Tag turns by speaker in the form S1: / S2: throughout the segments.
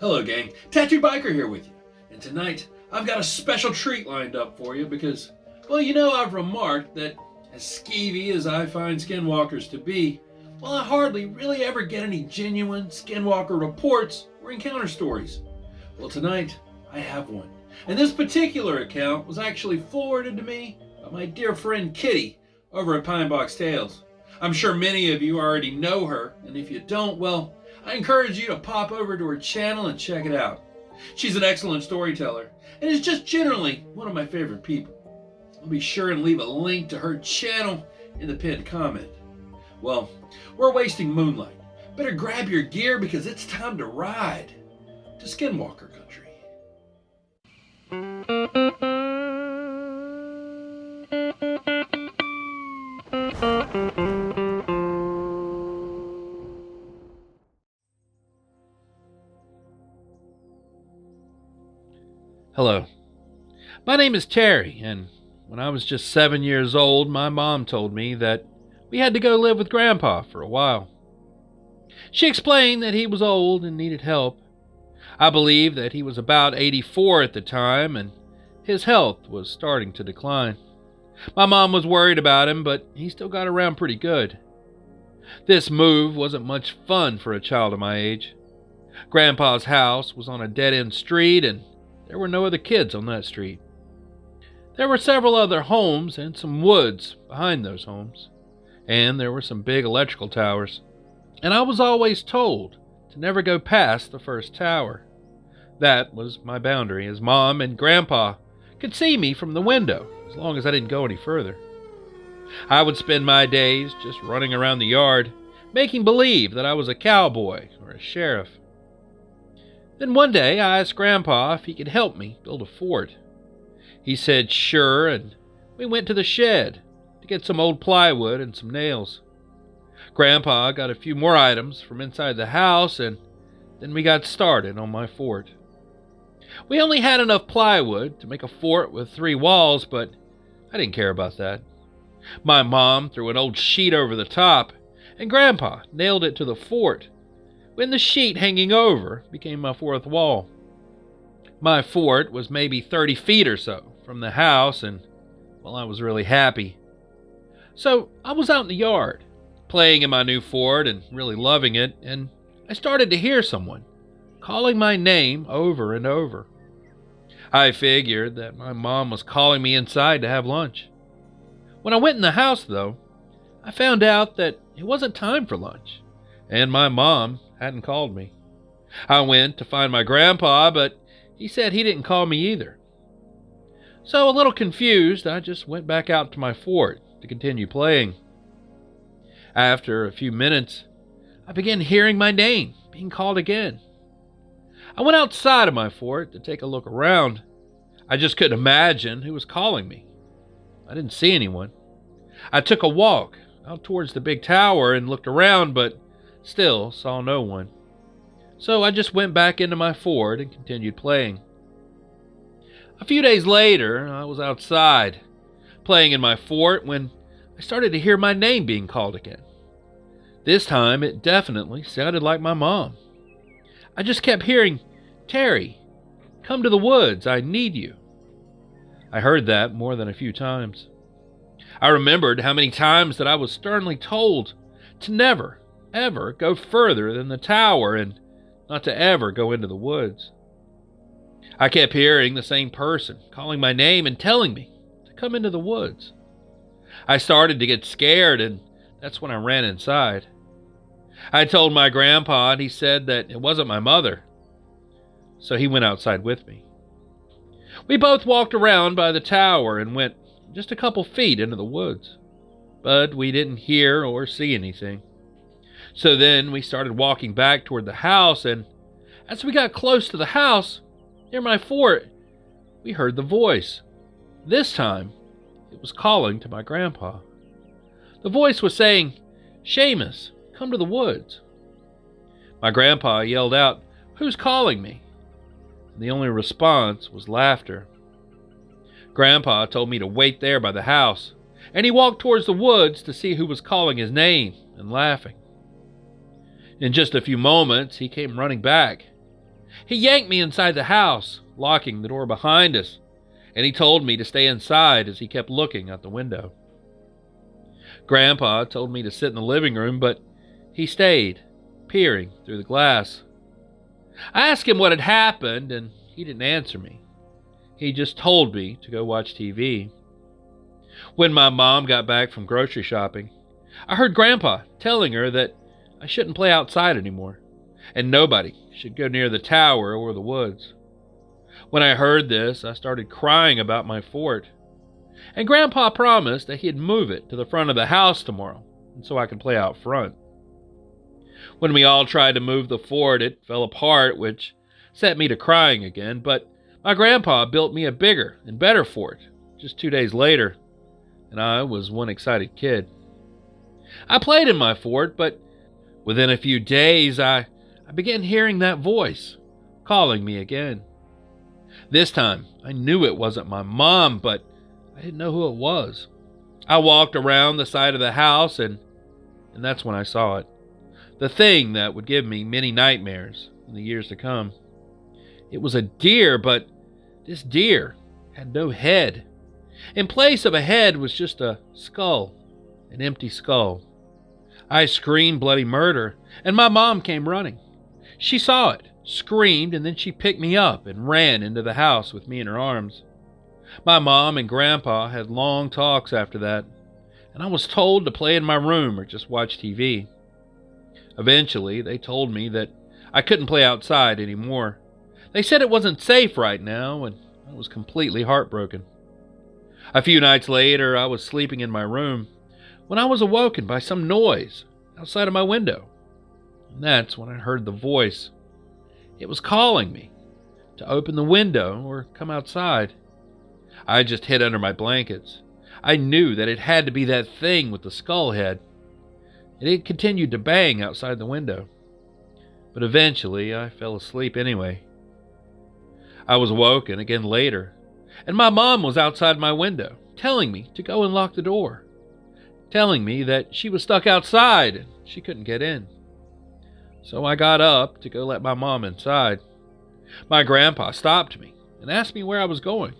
S1: Hello gang, Tattoo Biker here with you. And tonight, I've got a special treat lined up for you because, well, I've remarked that as skeevy as I find skinwalkers to be, well, I hardly really ever get any genuine skinwalker reports or encounter stories. Well, tonight, I have one. And this particular account was actually forwarded to me by my dear friend Kitty over at Pine Box Tales. I'm sure many of you already know her, and if you don't, well, I encourage you to pop over to her channel and check it out. She's an excellent storyteller and is just generally one of my favorite people. I'll be sure and leave a link to her channel in the pinned comment. Well, we're wasting moonlight. Better grab your gear because it's time to ride to Skinwalker Country.
S2: Hello, my name is Terry, and when I was just 7 years old, my mom told me that we had to go live with Grandpa for a while. She explained that he was old and needed help. I believe that he was about 84 at the time, and his health was starting to decline. My mom was worried about him, but he still got around pretty good. This move wasn't much fun for a child of my age. Grandpa's house was on a dead-end street, and there were no other kids on that street. There were several other homes and some woods behind those homes, and there were some big electrical towers. And I was always told to never go past the first tower. That was my boundary, as Mom and Grandpa could see me from the window as long as I didn't go any further. I would spend my days just running around the yard, making believe that I was a cowboy or a sheriff. Then one day I asked Grandpa if he could help me build a fort. He said sure, and we went to the shed to get some old plywood and some nails. Grandpa got a few more items from inside the house, and then we got started on my fort. We only had enough plywood to make a fort with 3 walls, but I didn't care about that. My mom threw an old sheet over the top, and Grandpa nailed it to the fort, when the sheet hanging over became my 4th wall. My fort was maybe 30 feet or so from the house, and, well, I was really happy. So I was out in the yard, playing in my new fort and really loving it, and I started to hear someone calling my name over and over. I figured that my mom was calling me inside to have lunch. When I went in the house, though, I found out that it wasn't time for lunch, and my mom hadn't called me. I went to find my grandpa, but he said he didn't call me either. So, a little confused, I just went back out to my fort to continue playing. After a few minutes, I began hearing my name being called again. I went outside of my fort to take a look around. I just couldn't imagine who was calling me. I didn't see anyone. I took a walk out towards the big tower and looked around, but still saw no one. So I just went back into my fort and continued playing. A few days later, I was outside, playing in my fort, when I started to hear my name being called again. This time, it definitely sounded like my mom. I just kept hearing, "Terry, come to the woods, I need you." I heard that more than a few times. I remembered how many times that I was sternly told to never, ever go further than the tower and not to ever go into the woods. I kept hearing the same person calling my name and telling me to come into the woods. I started to get scared, and that's when I ran inside. I told my grandpa, and he said that it wasn't my mother, so he went outside with me. We both walked around by the tower and went just a couple feet into the woods, but we didn't hear or see anything. So then we started walking back toward the house, and as we got close to the house, near my fort, we heard the voice. This time, it was calling to my grandpa. The voice was saying, "Seamus, come to the woods." My grandpa yelled out, "Who's calling me?" And the only response was laughter. Grandpa told me to wait there by the house, and he walked towards the woods to see who was calling his name and laughing. In just a few moments, he came running back. He yanked me inside the house, locking the door behind us, and he told me to stay inside as he kept looking out the window. Grandpa told me to sit in the living room, but he stayed, peering through the glass. I asked him what had happened, and he didn't answer me. He just told me to go watch TV. When my mom got back from grocery shopping, I heard Grandpa telling her that I shouldn't play outside anymore, and nobody should go near the tower or the woods. When I heard this, I started crying about my fort, and Grandpa promised that he'd move it to the front of the house tomorrow, so I could play out front. When we all tried to move the fort, it fell apart, which set me to crying again, but my grandpa built me a bigger and better fort just 2 days later, and I was one excited kid. I played in my fort, but within a few days, I began hearing that voice calling me again. This time, I knew it wasn't my mom, but I didn't know who it was. I walked around the side of the house, and that's when I saw it. The thing that would give me many nightmares in the years to come. It was a deer, but this deer had no head. In place of a head was just a skull, an empty skull. I screamed bloody murder, and my mom came running. She saw it, screamed, and then she picked me up and ran into the house with me in her arms. My mom and Grandpa had long talks after that, and I was told to play in my room or just watch TV. Eventually, they told me that I couldn't play outside anymore. They said it wasn't safe right now, and I was completely heartbroken. A few nights later, I was sleeping in my room when I was awoken by some noise outside of my window. And that's when I heard the voice. It was calling me to open the window or come outside. I just hid under my blankets. I knew that it had to be that thing with the skull head. And it continued to bang outside the window. But eventually, I fell asleep anyway. I was woken again later, and my mom was outside my window, telling me to go and lock the door, telling me that she was stuck outside and she couldn't get in. So I got up to go let my mom inside. My grandpa stopped me and asked me where I was going.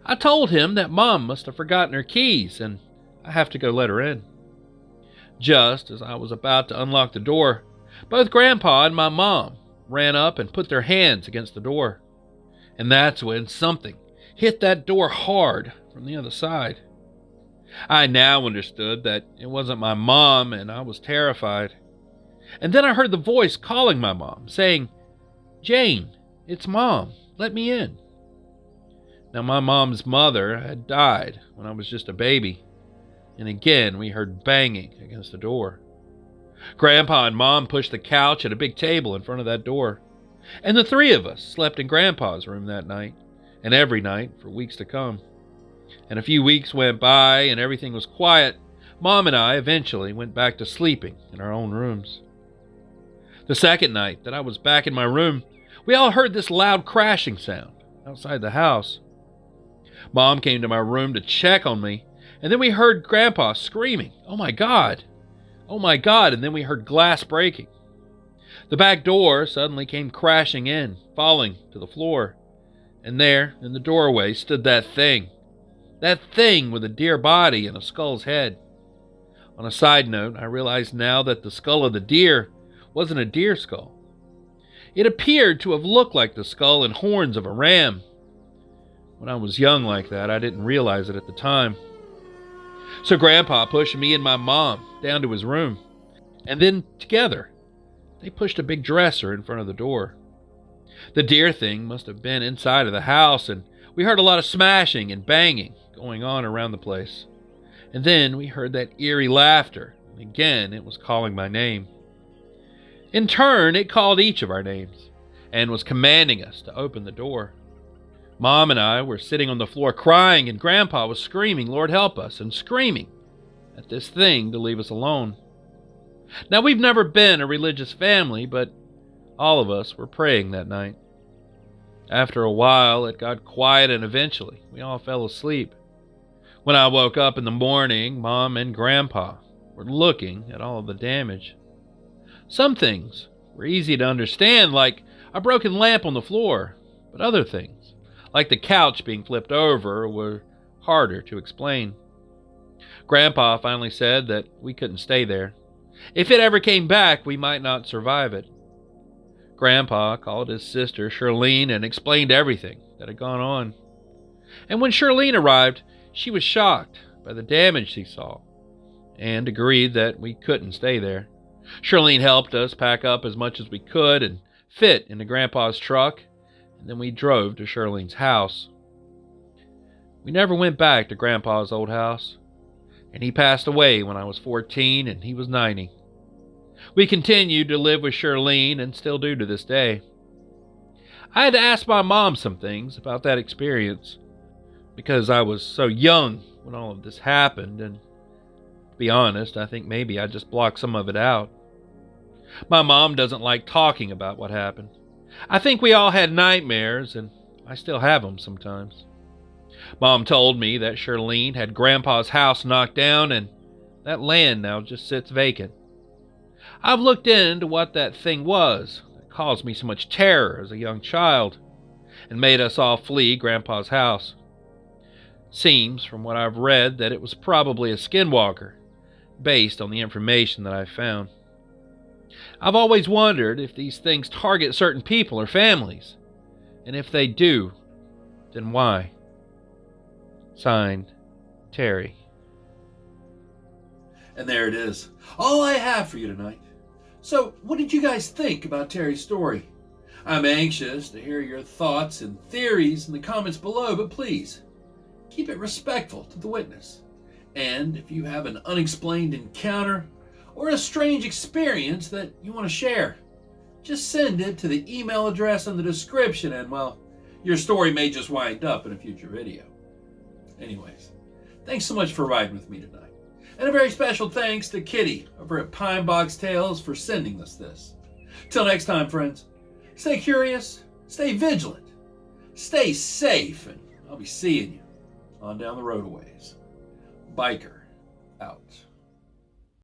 S2: I told him that Mom must have forgotten her keys and I have to go let her in. Just as I was about to unlock the door, both Grandpa and my mom ran up and put their hands against the door. And that's when something hit that door hard from the other side. I now understood that it wasn't my mom, and I was terrified. And then I heard the voice calling my mom, saying, "Jane, it's Mom. Let me in." Now, my mom's mother had died when I was just a baby, and again we heard banging against the door. Grandpa and Mom pushed the couch and a big table in front of that door, and the three of us slept in Grandpa's room that night, and every night for weeks to come. And a few weeks went by and everything was quiet. Mom and I eventually went back to sleeping in our own rooms. The second night that I was back in my room, we all heard this loud crashing sound outside the house. Mom came to my room to check on me, and then we heard Grandpa screaming, "Oh my God! Oh my God!" And then we heard glass breaking. The back door suddenly came crashing in, falling to the floor. And there, in the doorway, stood that thing with a deer body and a skull's head. On a side note, I realize now that the skull of the deer wasn't a deer skull. It appeared to have looked like the skull and horns of a ram. When I was young like that, I didn't realize it at the time. So Grandpa pushed me and my mom down to his room, and then together, they pushed a big dresser in front of the door. The deer thing must have been inside of the house, and we heard a lot of smashing and banging going on around the place. And then we heard that eerie laughter, and again it was calling my name. In turn, it called each of our names, and was commanding us to open the door. Mom and I were sitting on the floor crying, and Grandpa was screaming, "Lord help us," and screaming at this thing to leave us alone. Now, we've never been a religious family, but all of us were praying that night. After a while, it got quiet, and eventually we all fell asleep. When I woke up in the morning, Mom and Grandpa were looking at all of the damage. Some things were easy to understand, like a broken lamp on the floor, but other things, like the couch being flipped over, were harder to explain. Grandpa finally said that we couldn't stay there. If it ever came back, we might not survive it. Grandpa called his sister Shirlene and explained everything that had gone on. And when Shirlene arrived, she was shocked by the damage she saw and agreed that we couldn't stay there. Shirlene helped us pack up as much as we could and fit into Grandpa's truck, and then we drove to Shirlene's house. We never went back to Grandpa's old house, and he passed away when I was 14 and he was 90. We continued to live with Shirlene and still do to this day. I had to ask my mom some things about that experience because I was so young when all of this happened, and to be honest, I think maybe I just blocked some of it out. My mom doesn't like talking about what happened. I think we all had nightmares, and I still have them sometimes. Mom told me that Shirlene had Grandpa's house knocked down and that land now just sits vacant. I've looked into what that thing was that caused me so much terror as a young child and made us all flee Grandpa's house. Seems, from what I've read, that it was probably a skinwalker, based on the information that I've found. I've always wondered if these things target certain people or families, and if they do, then why? Signed, Terry.
S1: And there it is. All I have for you tonight. So, what did you guys think about Terry's story? I'm anxious to hear your thoughts and theories in the comments below, but please, keep it respectful to the witness. And if you have an unexplained encounter or a strange experience that you want to share, just send it to the email address in the description and, well, your story may just wind up in a future video. Anyways, thanks so much for riding with me tonight. And a very special thanks to Kitty over at Pine Box Tales for sending us this. Till next time, friends, stay curious, stay vigilant, stay safe, and I'll be seeing you on down the road a ways. Biker out.